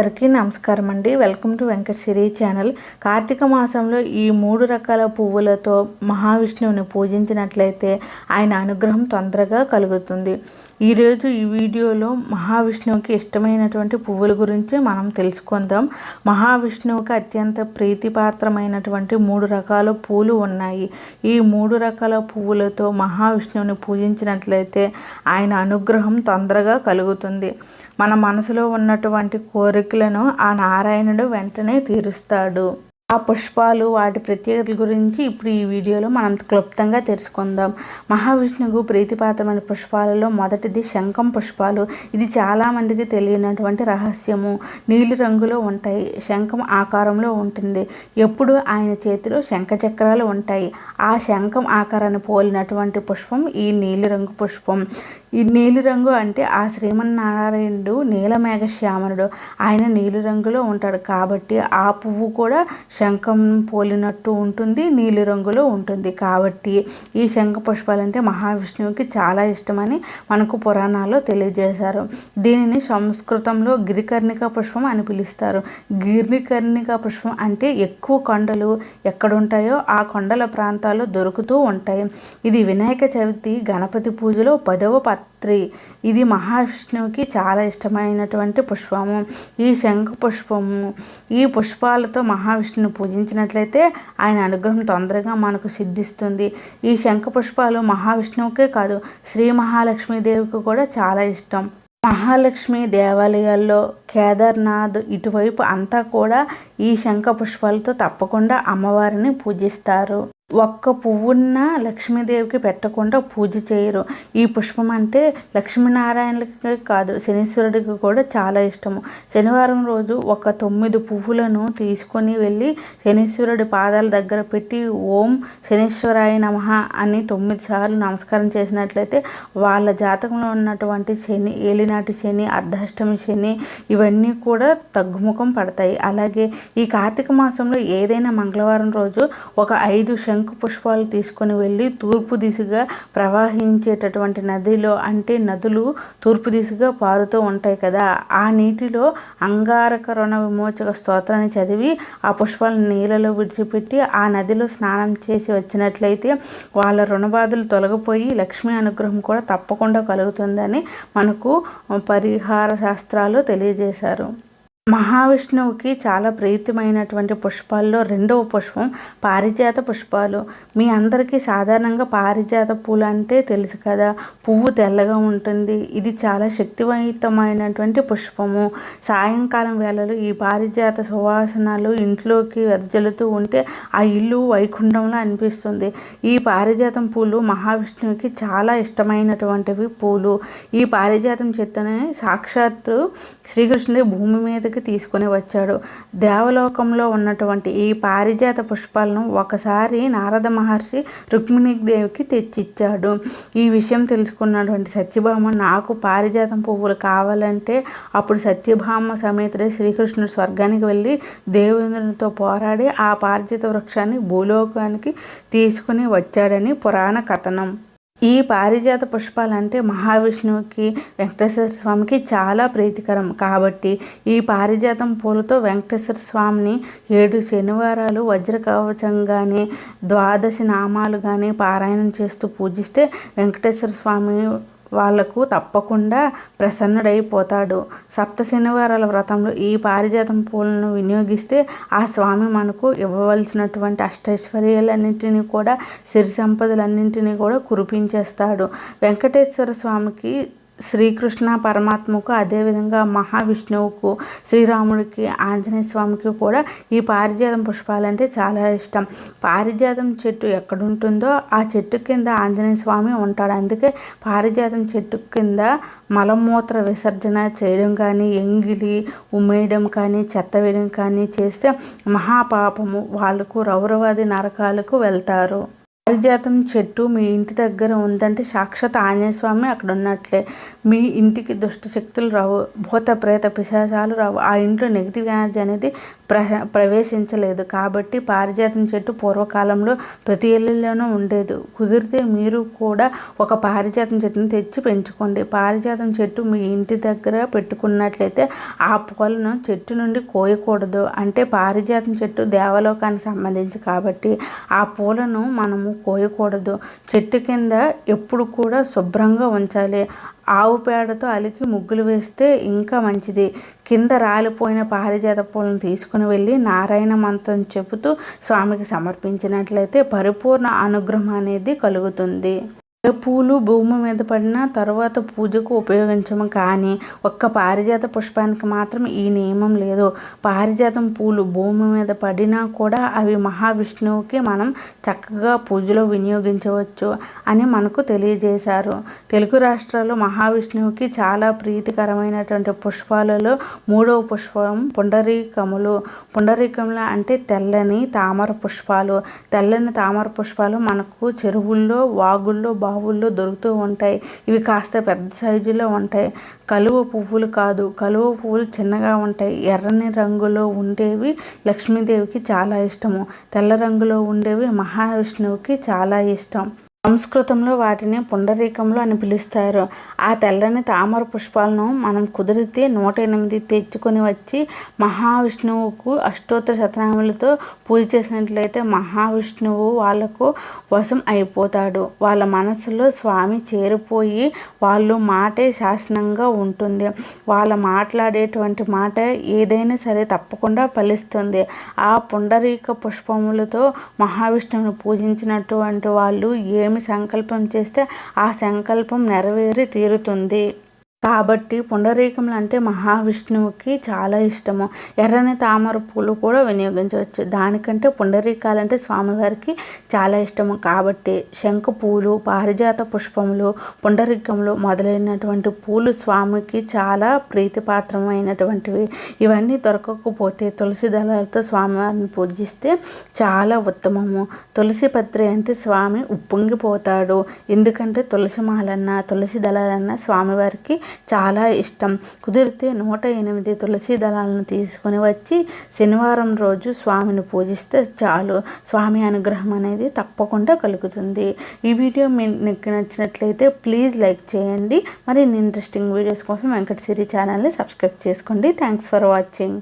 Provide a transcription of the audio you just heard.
అందరికీ నమస్కారం అండి. Welcome to Venkata Siri channel. Karthika మాసంలో ఈ 3 రకాల పువ్వులతో మహావిష్ణువుని పూజించినట్లయితే ఆయన అనుగ్రహం తొందరగా కలుగుతుంది. ఈరోజు ఈ వీడియోలో మహావిష్ణువుకి ఇష్టమైనటువంటి పువ్వుల గురించి మనం తెలుసుకుందాం. మహావిష్ణువుకి అత్యంత ప్రీతిపాత్రమైనటువంటి 3 రకాల పూలు ఉన్నాయి. ఈ 3 రకాల పువ్వులతో మహావిష్ణువుని పూజించినట్లయితే ఆయన అనుగ్రహం తొందరగా కలుగుతుంది. మన మనసులో ఉన్నటువంటి కోరికలను ఆ నారాయణుడు వెంటనే తీరుస్తాడు. ఆ పుష్పాలు వాటి ప్రత్యేకతల గురించి ఇప్పుడు ఈ వీడియోలో మనం క్లుప్తంగా తెలుసుకుందాం. మహావిష్ణువుకు ప్రీతిపాత్రమైన పుష్పాలలో మొదటిది శంఖం పుష్పాలు. ఇది చాలామందికి తెలియనటువంటి రహస్యము. నీలి రంగులో ఉంటాయి, శంఖం ఆకారంలో ఉంటుంది. ఎప్పుడు ఆయన చేతిలో శంఖ చక్రాలు ఉంటాయి. ఆ శంఖం ఆకారాన్ని పోలినటువంటి పుష్పం ఈ నీలిరంగు పుష్పం. ఈ నీలిరంగు అంటే ఆ శ్రీమన్నారాయణుడు నీలమేఘ శ్యామనుడు, ఆయన నీలిరంగులో ఉంటాడు కాబట్టి ఆ పువ్వు కూడా శంఖం పోలినట్టు ఉంటుంది, నీలిరంగులో ఉంటుంది. కాబట్టి ఈ శంఖ పుష్పాలంటే మహావిష్ణువుకి చాలా ఇష్టమని మనకు పురాణాల్లో తెలియజేశారు. దీనిని సంస్కృతంలో గిరికర్ణిక పుష్పం అని పిలుస్తారు. గిరికర్ణిక పుష్పం అంటే ఎక్కువ కొండలు ఎక్కడుంటాయో ఆ కొండల ప్రాంతాల్లో దొరుకుతూ ఉంటాయి. ఇది వినాయక చవితి గణపతి పూజలో 10వ పత్రి. ఇది మహావిష్ణువుకి చాలా ఇష్టమైనటువంటి పుష్పము. ఈ శంఖ పుష్పము, ఈ పుష్పాలతో మహావిష్ణువుని పూజించినట్లయితే ఆయన అనుగ్రహం తొందరగా మనకు సిద్ధిస్తుంది. ఈ శంఖ పుష్పాలు మహావిష్ణువుకే కాదు, శ్రీ మహాలక్ష్మీదేవికి కూడా చాలా ఇష్టం. మహాలక్ష్మి దేవాలయాల్లో కేదార్నాథ్ ఇటువైపు అంతా కూడా ఈ శంఖ పుష్పాలతో తప్పకుండా అమ్మవారిని పూజిస్తారు. ఒక్క పువ్వున్న లక్ష్మీదేవికి పెట్టకుండా పూజ చేయరు. ఈ పుష్పం అంటే లక్ష్మీనారాయణకి కాదు, శనీశ్వరుడికి కూడా చాలా ఇష్టము. శనివారం రోజు ఒక 9 పువ్వులను తీసుకొని వెళ్ళి శనీశ్వరుడి పాదాల దగ్గర పెట్టి ఓం శనీశ్వరాయ నమః అని 9 సార్లు నమస్కారం చేసినట్లయితే వాళ్ళ జాతకంలో ఉన్నటువంటి శని, ఏలినాటి శని, అర్ధాష్టమి శని ఇవన్నీ కూడా తగ్గుముఖం పడతాయి. అలాగే ఈ కార్తీక మాసంలో ఏదైనా మంగళవారం రోజు ఒక 5 శంఖ పుష్పాలు తీసుకొని వెళ్ళి తూర్పు దిశగా ప్రవహించేటటువంటి నదిలో, అంటే నదులు తూర్పు దిశగా పారుతూ ఉంటాయి కదా, ఆ నీటిలో అంగారక రుణ విమోచక స్తోత్రాన్ని చదివి ఆ పుష్పాలను నీళ్ళలో విడిచిపెట్టి ఆ నదిలో స్నానం చేసి వచ్చినట్లయితే వాళ్ళ రుణబాధలు తొలగిపోయి లక్ష్మీ అనుగ్రహం కూడా తప్పకుండా కలుగుతుందని మనకు పరిహార శాస్త్రాలు తెలియజేశారు. మహావిష్ణువుకి చాలా ప్రీతిమైనటువంటి పుష్పాల్లో 2వ పుష్పం పారిజాత పుష్పాలు. మీ అందరికీ సాధారణంగా పారిజాత పూలు అంటే తెలుసు కదా, పువ్వు తెల్లగా ఉంటుంది. ఇది చాలా శక్తివంతమైనటువంటి పుష్పము. సాయంకాలం వేళలో ఈ పారిజాత సువాసనలు ఇంట్లోకి వెదజల్లుతూ ఉంటే ఆ ఇల్లు వైకుంఠంలో అనిపిస్తుంది. ఈ పారిజాతం పూలు మహావిష్ణువుకి చాలా ఇష్టమైనటువంటివి పూలు. ఈ పారిజాతం చెట్టుని సాక్షాత్తు శ్రీకృష్ణుడి భూమి మీదకి తీసుకుని వచ్చాడు. దేవలోకంలో ఉన్నటువంటి ఈ పారిజాత పుష్పాలను ఒకసారి నారద మహర్షి రుక్మిణీదేవికి తెచ్చిచ్చాడు. ఈ విషయం తెలుసుకున్నటువంటి సత్యభామ నాకు పారిజాతం పువ్వులు కావాలంటే అప్పుడు సత్యభామ సమేతుడే శ్రీకృష్ణుడు స్వర్గానికి వెళ్ళి దేవేంద్రునితో పోరాడి ఆ పారిజాత వృక్షాన్ని భూలోకానికి తీసుకుని వచ్చాడని పురాణ కథనం. ఈ పారిజాత పుష్పాలంటే మహావిష్ణువుకి, వెంకటేశ్వర స్వామికి చాలా ప్రీతికరం. కాబట్టి ఈ పారిజాతం పూలతో వెంకటేశ్వర స్వామిని 7 శనివారాలు వజ్రకవచం కానీ 12 నామాలు కానీ పారాయణం చేస్తూ పూజిస్తే వెంకటేశ్వర స్వామి వాళ్లకు తప్పకుండా ప్రసన్నుడైపోతాడు. 7 శనివారాల వ్రతంలో ఈ పారిజాతం పూలను వినియోగిస్తే ఆ స్వామి మనకు ఇవ్వవలసినటువంటి అష్టైశ్వర్యాలన్నింటినీ కూడా, సిరి సంపదలన్నింటినీ కూడా కురిపించేస్తాడు. వెంకటేశ్వర స్వామికి, శ్రీకృష్ణ పరమాత్మకు, అదేవిధంగా మహావిష్ణువుకు, శ్రీరాముడికి, ఆంజనేయ స్వామికి కూడా ఈ పారిజాతం పుష్పాలంటే చాలా ఇష్టం. పారిజాతం చెట్టు ఎక్కడుంటుందో ఆ చెట్టు కింద ఆంజనేయ స్వామి ఉంటాడు. అందుకే పారిజాతం చెట్టు కింద మలమూత్ర విసర్జన చేయడం కానీ, ఎంగిలి ఉమ్మేయడం కానీ, చెత్త వేయడం కానీ చేస్తే మహాపాపము, వాళ్ళకు రౌరవాది నరకాలకు వెళ్తారు. పారిజాతం చెట్టు మీ ఇంటి దగ్గర ఉందంటే సాక్షాత్ ఆంజనేయ స్వామి అక్కడ ఉన్నట్లే. మీ ఇంటికి దుష్ట శక్తులు రావు, భూత ప్రేత పిశాచాలు రావు, ఆ ఇంట్లో నెగిటివ్ ఎనర్జీ అనేది ప్రవేశించలేదు. కాబట్టి పారిజాతం చెట్టు పూర్వకాలంలో ప్రతి ఇళ్ళలోనూ ఉండేది. కుదిరితే మీరు కూడా ఒక పారిజాతం చెట్టును తెచ్చి పెంచుకోండి. పారిజాతం చెట్టు మీ ఇంటి దగ్గర పెట్టుకున్నట్లయితే ఆ పూలను చెట్టు నుండి కోయకూడదు. అంటే పారిజాతం చెట్టు దేవలోకానికి సంబంధించి కాబట్టి ఆ పూలను మనము కోయకూడదు. చెట్టు కింద ఎప్పుడు కూడా శుభ్రంగా ఉంచాలి. ఆవు పేడతో అలికి ముగ్గులు వేస్తే ఇంకా మంచిది. కింద రాలిపోయిన పారిజాత పూలను తీసుకుని వెళ్ళి నారాయణ మంత్రం చెబుతూ స్వామికి సమర్పించినట్లయితే పరిపూర్ణ అనుగ్రహం అనేది కలుగుతుంది. ఏ పూలు భూమి మీద పడిన తర్వాత పూజకు ఉపయోగించము, కానీ ఒక్క పారిజాత పుష్పానికి మాత్రం ఈ నియమం లేదు. పారిజాతం పూలు భూమి మీద పడినా కూడా అవి మహావిష్ణువుకి మనం చక్కగా పూజలో వినియోగించవచ్చు అని మనకు తెలియజేశారు. తెలుగు రాష్ట్రాల్లో మహావిష్ణువుకి చాలా ప్రీతికరమైనటువంటి పుష్పాలలో 3వ పుష్పం పుండరీకములు. పుండరీకములు అంటే తెల్లని తామర పుష్పాలు. తెల్లని తామర పుష్పాలు మనకు చెరువుల్లో, వాగుల్లో, బావుల్లో దొరుకుతూ ఉంటాయి. ఇవి కాస్త పెద్ద సైజులో ఉంటాయి. కలువ పువ్వులు కాదు, కలువ పువ్వులు చిన్నగా ఉంటాయి. ఎర్రని రంగులో ఉండేవి లక్ష్మీదేవికి చాలా ఇష్టము. తెల్ల రంగులో ఉండేవి మహావిష్ణువుకి చాలా ఇష్టం. సంస్కృతంలో వాటిని పుండరీకములు అని పిలుస్తారు. ఆ తెల్లని తామర పుష్పాలను మనం కుదిరితే 108 తెచ్చుకొని వచ్చి మహావిష్ణువుకు అష్టోత్తర శతనామాలతో పూజ చేసినట్లయితే మహావిష్ణువు వాళ్ళకు వశం అయిపోతాడు. వాళ్ళ మనసులో స్వామి చేరిపోయి వాళ్ళు మాటే శాసనంగా ఉంటుంది. వాళ్ళ మాట్లాడేటువంటి మాట ఏదైనా సరే తప్పకుండా ఫలిస్తుంది. ఆ పుండరీక పుష్పములతో మహావిష్ణువుని పూజించినటువంటి వాళ్ళు ఏమి సంకల్పం చేస్తే ఆ సంకల్పం నెరవేరి తీరుతుంది. కాబట్టి పుండరీకములు అంటే మహావిష్ణువుకి చాలా ఇష్టము. ఎర్రని తామర పూలు కూడా వినియోగించవచ్చు. దానికంటే పుండరీకాలంటే స్వామివారికి చాలా ఇష్టము. కాబట్టి శంఖ పూలు, పారిజాత పుష్పములు, పుండరీకములు మొదలైనటువంటి పూలు స్వామికి చాలా ప్రీతిపాత్రమైనటువంటివి. ఇవన్నీ దొరకకపోతే తులసి దళాలతో స్వామివారిని పూజిస్తే చాలా ఉత్తమము. తులసి పత్రి అంటే స్వామి ఉప్పొంగిపోతాడు. ఎందుకంటే తులసి మాలన్నా తులసి దళాలన్నా స్వామివారికి చాలా ఇష్టం. కుదిరితే 108 తులసి దళాలను తీసుకొని వచ్చి శనివారం రోజు స్వామిని పూజిస్తే చాలు. స్వామి అనుగ్రహం అనేది తప్పకుండా కలుగుతుంది. ఈ వీడియో మీకు నచ్చినట్లయితే ప్లీజ్ లైక్ చేయండి. మరిన్ని ఇంట్రెస్టింగ్ వీడియోస్ కోసం వెంకట సిరి ఛానల్ని సబ్స్క్రైబ్ చేసుకోండి. Thanks for watching.